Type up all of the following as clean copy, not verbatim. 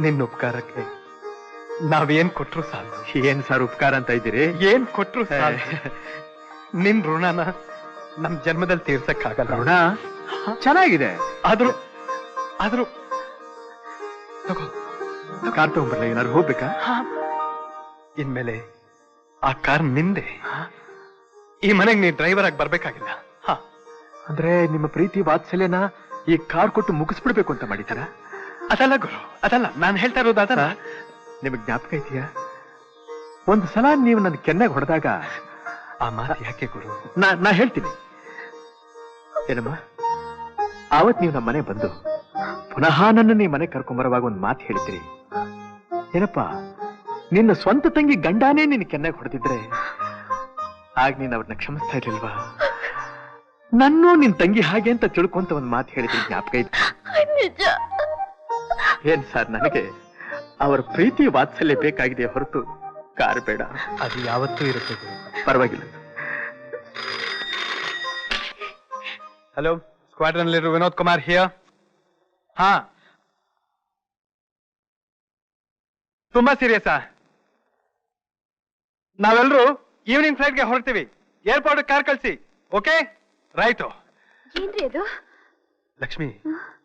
ನಿನ್ನ ಉಪಕಾರಕ್ಕೆ ನಾವೇನ್ ಕೊಟ್ರು ಸಾಲು. ಏನ್ ಸರ್ ಉಪಕಾರ ಅಂತ ಇದ್ದೀರಿ? ಏನ್ ಕೊಟ್ರು ಸಾಲು. ನಿನ್ ಋಣನ ನಮ್ ಜನ್ಮದಲ್ಲಿ ತೀರ್ಸಕ್ಕಾಗಲ್ಲ. ಋಣ ಚೆನ್ನಾಗಿದೆ. ಆದ್ರೂ ಕಾರ್ ತಗೊಂಡ್ಬರ್ಲ, ಏನಾದ್ರು ಹೋಗ್ಬೇಕಾ? ಇನ್ಮೇಲೆ ಆ ಕಾರ್ ನಿಂದೆ. ಈ ಮನೆಗೆ ನೀ ಡ್ರೈವರ್ ಆಗಿ ಬರ್ಬೇಕಾಗಿಲ್ಲ. ಅಂದ್ರೆ ನಿಮ್ಮ ಪ್ರೀತಿ ವಾತ್ಸಲ್ಯನ ಈ ಕಾರ್ ಕೊಟ್ಟು ಮುಗಿಸ್ಬಿಡ್ಬೇಕು ಅಂತ ಮಾಡಿದಾರ? ಅದಲ್ಲ ಗುರು, ಅದಲ್ಲ. ನಾನು ಹೇಳ್ತಾ ಇರೋದು ಅದಲ್ಲ. ನಿಮಗ್ ಜ್ಞಾಪಕ ಇದೆಯಾ, ಒಂದು ಸಲ ನೀವು ನನ್ನ ಕೆನ್ನೆಗೆ ಹೊಡೆದಾಗ ಆ ಮಾತು ಯಾಕೆ ಗುರು? ನಾ ಹೇಳ್ತೀನಿ ಏನಮ್ಮ. ಆವತ್ ನೀವು ನಮ್ಮ ಮನೆ ಬಂದು ಪುನಃ ನನ್ನ ಈ ಮನೆ ಕರ್ಕೊಂಬರುವಾಗ ಒಂದು ಮಾತು ಹೇಳ್ತೀರಿ. ಏನಪ್ಪಾ, ನಿನ್ನ ಸ್ವಂತ ತಂಗಿ ಗಂಡಾನೇ ನಿನ್ನ ಕೆನ್ನೆಗೆ ಹೊಡೆದಿದ್ರೆ ಆಗ ನೀನ್ ಅವ್ರನ್ನ ಕ್ಷಮಿಸ್ತಾ ಇರ್ಲಿಲ್ವಾ? ನನ್ನೂ ನಿನ್ ತಂಗಿ ಹಾಗೆ ಅಂತ ತಿಳ್ಕೊಂತ ಒಂದ್ ಮಾತು ಹೇಳಿದ್ರಿ, ಜ್ಞಾಪಕ ಇತ್ತು? ಏನ್ ಸರ್, ನನಗೆ ಅವರ ಪ್ರೀತಿ ವಾತ್ಸಲ್ಯ ಬೇಕಾಗಿದೆ ಹೊರತು ಕಾರ್ ಬೇಡ. ಅದು ಯಾವತ್ತೂ ಇರುತ್ತೆ. ಪರವಾಗಿಲ್ಲ. Hello, squadron leader Vinod Kumar here. ಹಾ, ತುಂಬಾ ಸೀರಿಯಸ್ಸಾ? ನಾವೆಲ್ಲರೂ ಈವ್ನಿಂಗ್ ಫ್ಲೈಟ್ಗೆ ಹೊರಡ್ತೀವಿ. ಏರ್ಪೋರ್ಟ್ ಕಾರ್ ಕಳಿಸಿ. Okay, right. ಏನ್ರಿ ಅದು? ಲಕ್ಷ್ಮಿ,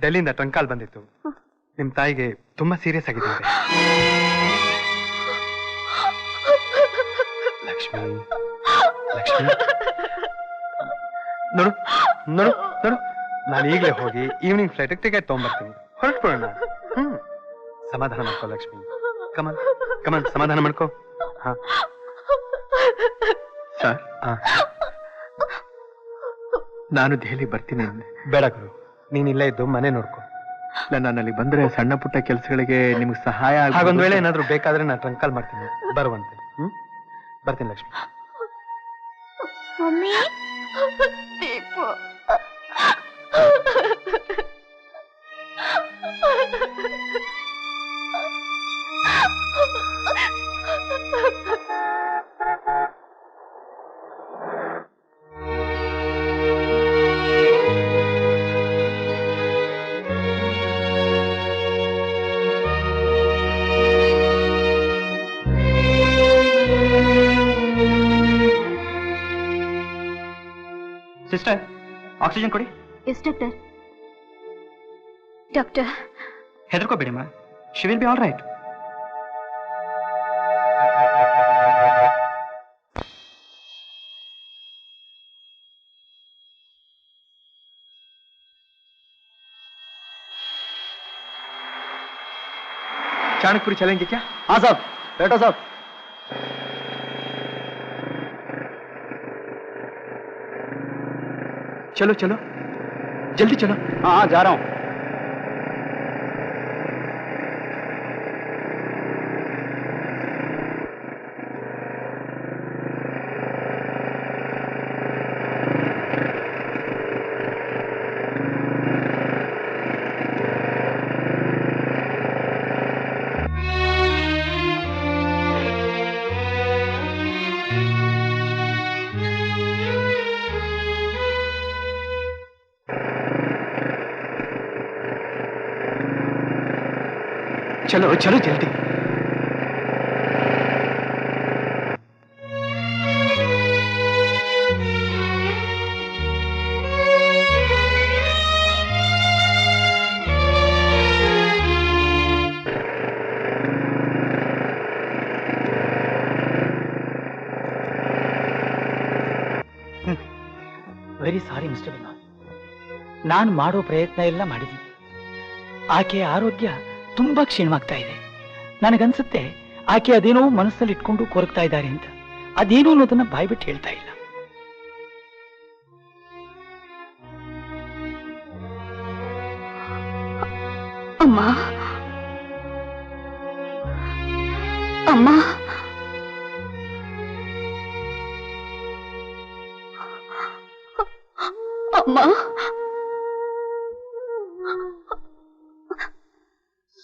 ಡೆಲ್ಲಿಯಿಂದ ಟ್ರಂಕ್ ಕಾಲ್ ಬಂದಿತ್ತು. ನಿಮ್ ತಾಯಿಗೆ ತುಂಬಾ ಸೀರಿಯಸ್ ಆಗಿದೆ. ಲಕ್ಷ್ಮಿ, ಲಕ್ಷ್ಮಿ, ನೋಡು ನೋಡು ನೋಡು, ನಾನು ಈಗಲೇ ಹೋಗಿ ಈವ್ನಿಂಗ್ ಫ್ಲೈಟ್ ಟಿಕೆಟ್ ತಗೊಂಡ್ಬರ್ತೀನಿ. ಹೊರಟ್ಬಿಡೋಣ. ಸಮಾಧಾನ ಮಾಡ್ಕೋ ಲಕ್ಷ್ಮಿ. ಕಮನ್ ಕಮನ್, ಸಮಾಧಾನ ಮಾಡ್ಕೋ. ಹಾ ಸರ್, ನಾನು ದೆಹಲಿ ಬರ್ತೀನಿ. ಬೇಡ ಗುರು, ನೀನ್ ಇಲ್ಲೇ ಇದ್ದು ಮನೆ ನೋಡ್ಕೊ. ನಾನು ಅಲ್ಲಿ ಬಂದ್ರೆ ಸಣ್ಣ ಪುಟ್ಟ ಕೆಲಸಗಳಿಗೆ ನಿಮ್ಗೆ ಸಹಾಯ ಹಾಗೊಂದ್ ವೇಳೆ ಏನಾದ್ರು ಬೇಕಾದ್ರೆ ನಾನು ಟ್ರಂಕ್ ಕಾಲ್ ಮಾಡ್ತೀನಿ, ಬರುವಂತೆ. ಬರ್ತೀನಿ Lakshmi. Mummy, Deepu. Sister, oxygen ಕೊಡಿ. Yes doctor? ಡಾಕ್ಟರ್, ಹೆದರ್ಕೋಬೇಡಿ ಮಾ, she will be all right. Chanakyapuri चलेंगे क्या? हाँ साहब, बैठो साहब. चलो चलो, जल्दी चलो. हाँ हाँ, जा रहा हूँ. चलो चलो जल्दी. ವೆರಿ ಸಾರಿ ಮಿಸ್ಟರ್ ವಿನೋದ್, ನಾನು ಮಾಡೋ ಪ್ರಯತ್ನ ಎಲ್ಲ ಮಾಡಿದ್ದೀನಿ. ಆಕೆಯ ಆರೋಗ್ಯ ತುಂಬಾ ಕ್ಷೀಣವಾಗ್ತಾ ಇದೆ. ನನಗನ್ಸುತ್ತೆ ಆಕೆ ಅದೇನೋ ಮನಸ್ಸಲ್ಲಿ ಇಟ್ಕೊಂಡು ಕೊರಗ್ತಾ ಇದ್ದಾರೆ ಅಂತ. ಅದೇನೋ ಅನ್ನೋದನ್ನ ಬಾಯ್ಬಿಟ್ಟು ಹೇಳ್ತಾ ಇಲ್ಲ. ಅಮ್ಮ, ಅಮ್ಮ, ಅಮ್ಮ,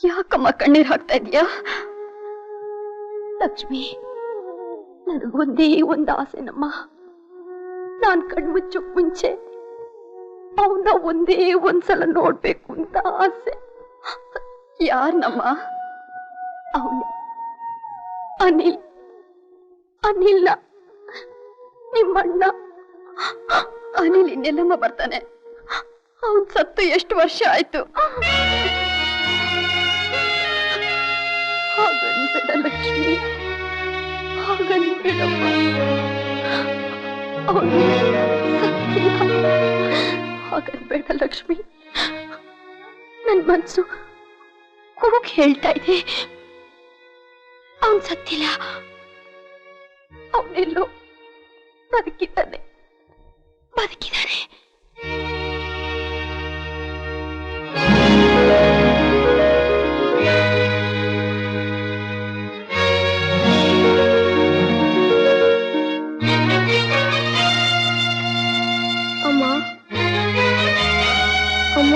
ಯಾಕಮ್ಮ ಕಣ್ಣೀರ್ ಹಾಕ್ತಾ ಇದೀಯಾ? ಲಕ್ಷ್ಮಿ, ನನಗೊಂದೇ ಒಂದು ಆಸೆನಮ್ಮ. ನಾನ್ ಕಣ್ಮುಚ್ಚೋಕ್ ಮುಂಚೆ ಅವನ್ನ ಒಂದೇ ಒಂದ್ಸಲ ನೋಡ್ಬೇಕು ಅಂತ ಆಸೆ. ಯಾರನಮ್ಮ? ಅವನೇ ಅನಿಲ್. ಅನಿಲ್ನ ನಿಮ್ಮಣ್ಣ. ಅನಿಲ್ ಇನ್ನೆಲ್ಲಮ್ಮ ಬರ್ತಾನೆ. ಅವನ್ ಸತ್ತು ಎಷ್ಟು ವರ್ಷ ಆಯ್ತು. ಹಾಗನ್ಬೇಡ ಲಕ್ಷ್ಮಿ, ಹಾಗನ್ಬೇಡಮ್ಮ. ಅವನು ಸತ್ತಿಲ್ಲ. ಹಾಗನ್ಬೇಡ ಲಕ್ಷ್ಮಿ. ನನ್ ಮನ್ಸು ಕೂಗ್ ಹೇಳ್ತಾ ಇದೆ, ಅವನ್ ಸತ್ತಿಲ್ಲ, ಅವನೆಲ್ಲೋ ಬದುಕಿದ್ದಾನೆ, ಬದುಕಿದ್ದಾನೆ. ಅಮ್ಮ, ಅಮ್ಮ,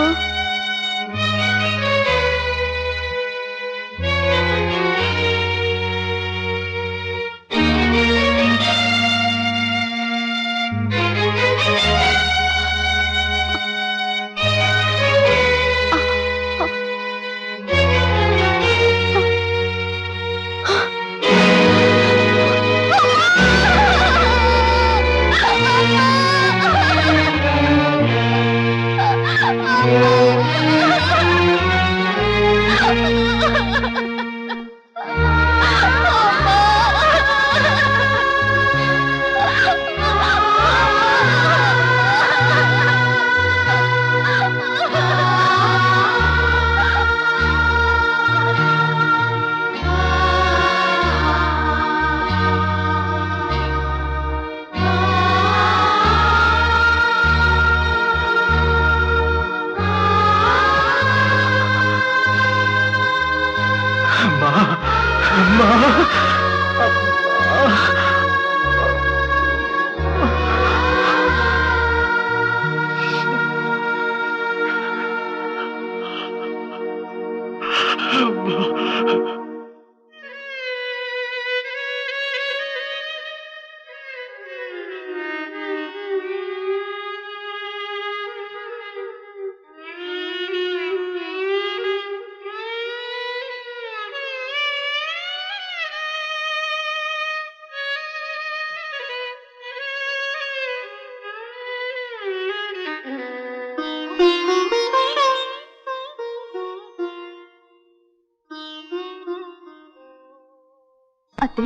ಅತ್ತೆ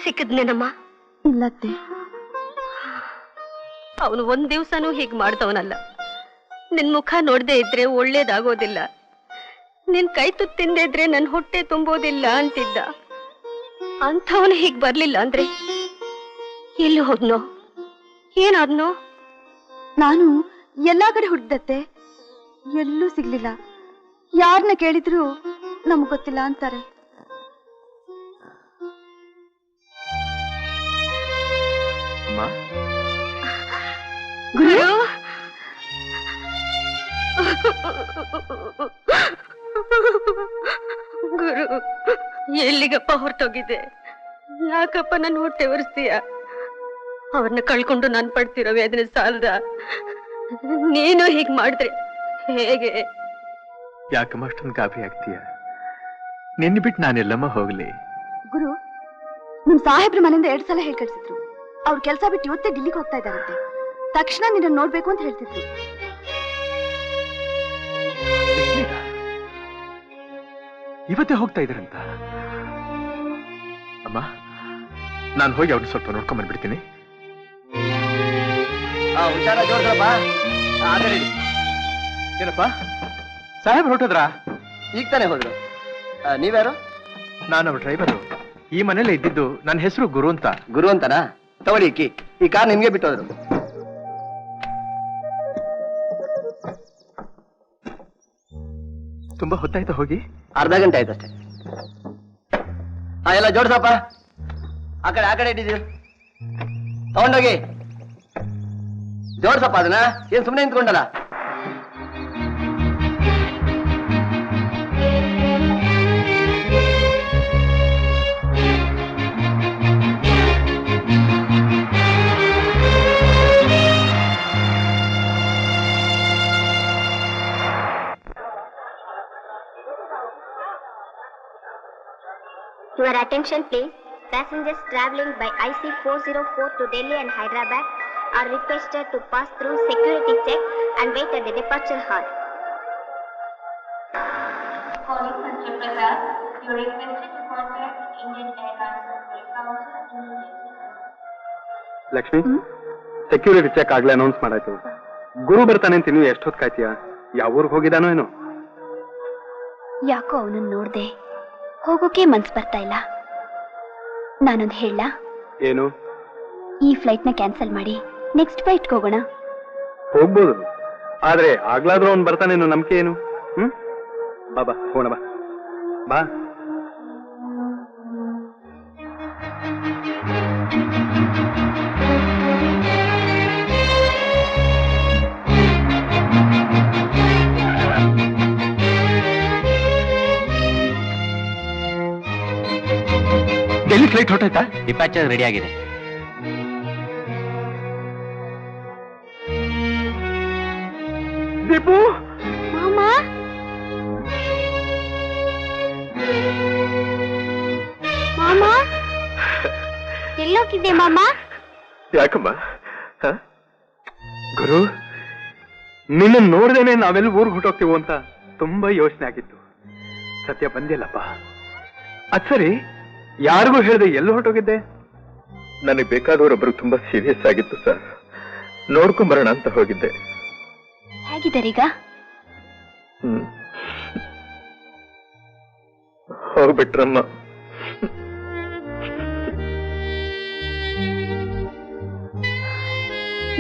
ಸಿಕ್ಕದ್ನೇನಮ್ಮ? ಇಲ್ಲತ್ತೆ. ಅವನು ಒಂದ್ ದಿವ್ಸನೂ ಹೀಗ್ ಮಾಡ್ದವನಲ್ಲ. ನಿನ್ ಮುಖ ನೋಡ್ದೇ ಇದ್ರೆ ಒಳ್ಳೇದಾಗೋದಿಲ್ಲ, ನಿನ್ ಕೈ ತುತ್ತು ತಿಂದೇ ಇದ್ರೆ ನನ್ ಹೊಟ್ಟೆ ತುಂಬೋದಿಲ್ಲ ಅಂತಿದ್ದ. ಅಂಥವನು ಹೀಗ್ ಬರ್ಲಿಲ್ಲ ಅಂದ್ರೆ ಎಲ್ಲಿ ಹೋದ್ನೋ, ಏನಾದ್ನೋ? ನಾನು ಎಲ್ಲಾ ಕಡೆ ಹುಡ್ದತ್ತೆ, ಎಲ್ಲೂ ಸಿಗ್ಲಿಲ್ಲ. ಯಾರನ್ನ ಕೇಳಿದ್ರು ನಮ್ಗ್ ಗೊತ್ತಿಲ್ಲ ಅಂತಾರೆ. ಗುರು, ಗುರು, ಎಲ್ಲಿಗಪ್ಪ ಹೊರಟೋಗಿದ್ದೆ? ಯಾಕಪ್ಪ ನನ್ನ ಹೊಟ್ಟೆ ಒರೆಸ್ತೀಯ? ಅವ್ರನ್ನ ಕಳ್ಕೊಂಡು ನಾನ್ ಪಡ್ತಿರೋ ವೇದನೆ ಸಾಲದ? ನೀನು ಹೀಗ್ ಮಾಡಿದ್ರೆ ಹೇಗೆ? ಯಾಕಮ್ಮ ಅಷ್ಟೊಂದು ಗಾಬರಿ ಆಗ್ತೀಯ? ನಿನ್ನ ಬಿಟ್ಟು ನಾನೆಲ್ಲಮ್ಮ ಹೋಗ್ಲಿ? ಗುರು, ನಿಮ್ ಸಾಹೇಬ್ರ ಮನೆಯಿಂದ 2 ಸಲ ಹೇಳ್ ಕಳ್ಸಿದ್ರು. ಅವ್ರ ಕೆಲ್ಸ ಬಿಟ್ಟು ಇವತ್ತೇ ಡಿಲ್ಲಿಗೆ ಹೋಗ್ತಾ ಇದ್ದಾರಂತೆ. ತಕ್ಷಣ ನಿನ್ನ ನೋಡ್ಬೇಕು ಅಂತ ಹೇಳ್ತಿದ್ರು. ಇವತ್ತೇ ಹೋಗ್ತಾ ಇದ್ರಂತ? ಅಮ್ಮ, ನಾನು ಹೋಗಿ ಅವ್ರನ್ನ ಸ್ವಲ್ಪ ನೋಡ್ಕೊಂಡ್ ಬಂದ್ಬಿಡ್ತೀನಿ. ಹುಷಾರ, ಜೋಡ್ರಪ್ಪ. ಏನಪ್ಪ ಸಾಹೇಬ್ ಹೊರಟೋದ್ರಾ? ಈಗ ತಾನೇ ಹೋದ್ರು. ನೀವ್ಯಾರು? ನಾನು ಅವ್ರ ಡ್ರೈವರು. ಈ ಮನೇಲೆ ಇದ್ದಿದ್ದು. ನನ್ನ ಹೆಸರು ಗುರು ಅಂತ. ಗುರು ಅಂತನಾ? ತಗೊಳ್ಳಿ ಕೀ. ಈ ಕಾರ್ ನಿಮ್ಗೆ ಬಿಟ್ಟೋದ್ರು. ತುಂಬಾ ಹೊತ್ತಾಯ್ತಾ ಹೋಗಿ? ಅರ್ಧ ಗಂಟೆ ಆಯ್ತಷ್ಟೇ. ಎಲ್ಲ ಜೋಡ್ಸಪ್ಪ. ಆ ಕಡೆ ಇಟ್ಟಿದ್ದೀವಿ, ತಗೊಂಡೋಗಿ ಜೋಡ್ಸಪ್ಪ. ಅದನ್ನ ಏನ್ ಸುಮ್ಮನೆ ನಿಂತ್ಕೊಂಡಲ್ಲ? Your attention please. Passengers traveling by IC 404 to Delhi and Hyderabad are requested to pass through security check and wait at the departure hall. Calling from Triple R, you are requested to contact Indian Airlines Council immediately. Lakshmi, security check ಆಗ್ಲೇ announce ಮಾಡಾಯ್ತು. ಗುರು ಬರ್ತಾನೆ ಅಂತ ನೀವು ಎಷ್ಟೊತ್ತು ಕಾಯ್ತೀಯ? ಯಾವ ಊರಿಗೆ ಹೋಗಿದಾನೋ ಏನೋ? ಯಾಕೋ ಅವನನ್ನ ನೋಡ್ದೆ ಹೋಗೋಕೆ ಮನ್ಸ್ ಬರ್ತಾ ಇಲ್ಲ. ನಾನೊಂದು ಹೇಳ? ಏನು? ಈ ಫ್ಲೈಟ್ ನ ಕ್ಯಾನ್ಸಲ್ ಮಾಡಿ ನೆಕ್ಸ್ಟ್ ಫ್ಲೈಟ್ ಹೋಗೋಣ. ಹೋಗ್ಬೋದು, ಆದ್ರೆ ಆಗ್ಲಾದ್ರೂ ಅವ್ನು ಬರ್ತಾನೇನೋ ನಂಬಿಕೆ ಏನು? ಬಾ ಹೋಗೋಣ, ಬಾ ಬಾ. ಡೆಲ್ಲಿ ಫ್ಲೈಟ್ ಹೊರಟಾಯ್ತಾ? ಡಿಪಾರ್ಚರ್ ರೆಡಿ ಆಗಿದೆ. ದೀಪು, ಮಾಮ, ಮಾಮ, ಎಲ್ಲೋಗಿದ್ದೆ ಮಾಮ? ಯಾಕಮ್ಮ? ಗುರು, ನಿನ್ನ ನೋಡ್ದೇನೆ ನಾವೆಲ್ಲ ಊರ್ಗ್ ಹೊಟ್ಟೋಗ್ತೀವೋ ಅಂತ ತುಂಬಾ ಯೋಚನೆ ಆಗಿತ್ತು. ಸತ್ಯ ಬಂದಿಲ್ಲಪ್ಪ. ಅದ್ ಸರಿ, ಯಾರಿಗೂ ಹೇಳ್ದೆ ಎಲ್ಲಿ ಹೊರಟೋಗಿದ್ದೆ? ನನಗೆ ಬೇಕಾದವರೊಬ್ಬರು ತುಂಬಾ ಸೀರಿಯಸ್ ಆಗಿತ್ತು ಸರ್, ನೋಡ್ಕೊಂಬರೋಣ ಅಂತ ಹೋಗಿದ್ದೆ. ಹೇಗಿದ್ದಾರೀಗ? ಹೋಗ್ಬಿಟ್ರಮ್ಮ.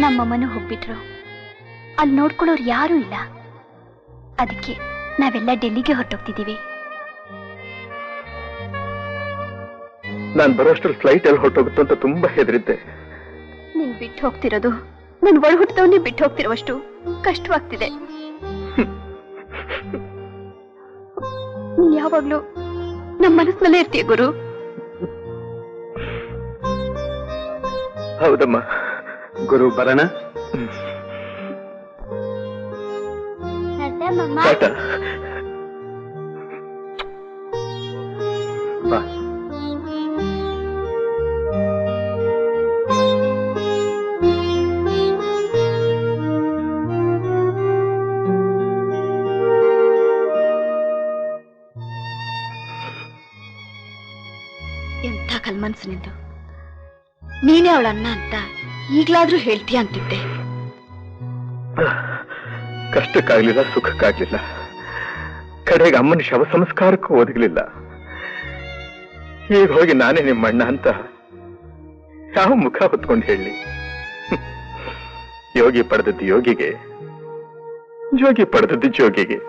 ನಮ್ಮಮ್ಮನೂ ಹೋಗ್ಬಿಟ್ರು. ಅಲ್ಲಿ ನೋಡ್ಕೊಳ್ಳೋರು ಯಾರೂ ಇಲ್ಲ. ಅದಕ್ಕೆ ನಾವೆಲ್ಲ ಡೆಲ್ಲಿಗೆ ಹೊರಟೋಗ್ತಿದ್ದೀವಿ. ನಾನ್ ಬರೋಷ್ಟ್ರಲ್ಲಿ ಫ್ಲೈಟ್ ಎಲ್ಲಿ ಹೊರಟೋಗುತ್ತೋ ಅಂತ ತುಂಬಾ ಹೆದರಿದ್ದೆ. ನೀನ್ ಬಿಟ್ಟು ಹೋಗ್ತಿರೋದು ನನ್ ಒಳ ಹುಟ್ಟದವನ್ನೇ ಬಿಟ್ಟು ಹೋಗ್ತಿರೋವಷ್ಟು ಕಷ್ಟವಾಗ್ತಿದೆ. ನೀನ್ ಯಾವಾಗ್ಲೂ ನಮ್ಮ ಮನಸ್ಸಿನಲ್ಲೇ ಇರ್ತೀಯ ಗುರು. ಹೌದಮ್ಮ. ಗುರು, ಬರೋಣ? ಟಾಟಾ. ಬಾ. ಎಂಥ ಕಲ್ಮನ್ಸು ನಿಂದು. ನೀನೇ ಅವಳ ಅಣ್ಣ ಅಂತ ಈಗ್ಲಾದ್ರೂ ಹೇಳ್ತೀಯ ಅಂತಿದ್ದೆ. ಕಷ್ಟಕ್ಕಾಗ್ಲಿಲ್ಲ, ಸುಖಕ್ಕಾಗ್ಲಿಲ್ಲ, ಕಡೆಗೆ ಅಮ್ಮನ ಶವ ಸಂಸ್ಕಾರಕ್ಕೂ ಒದಗಲಿಲ್ಲ. ಈಗ ಹೋಗಿ ನಾನೇ ನಿಮ್ಮ ಅಣ್ಣ ಅಂತ ಯಾವ ಮುಖ ಹೊತ್ಕೊಂಡು ಹೇಳಿ? ಯೋಗಿ ಪಡೆದದ್ದು ಯೋಗಿಗೆ, ಜೋಗಿ ಪಡೆದದ್ದು ಜೋಗಿಗೆ.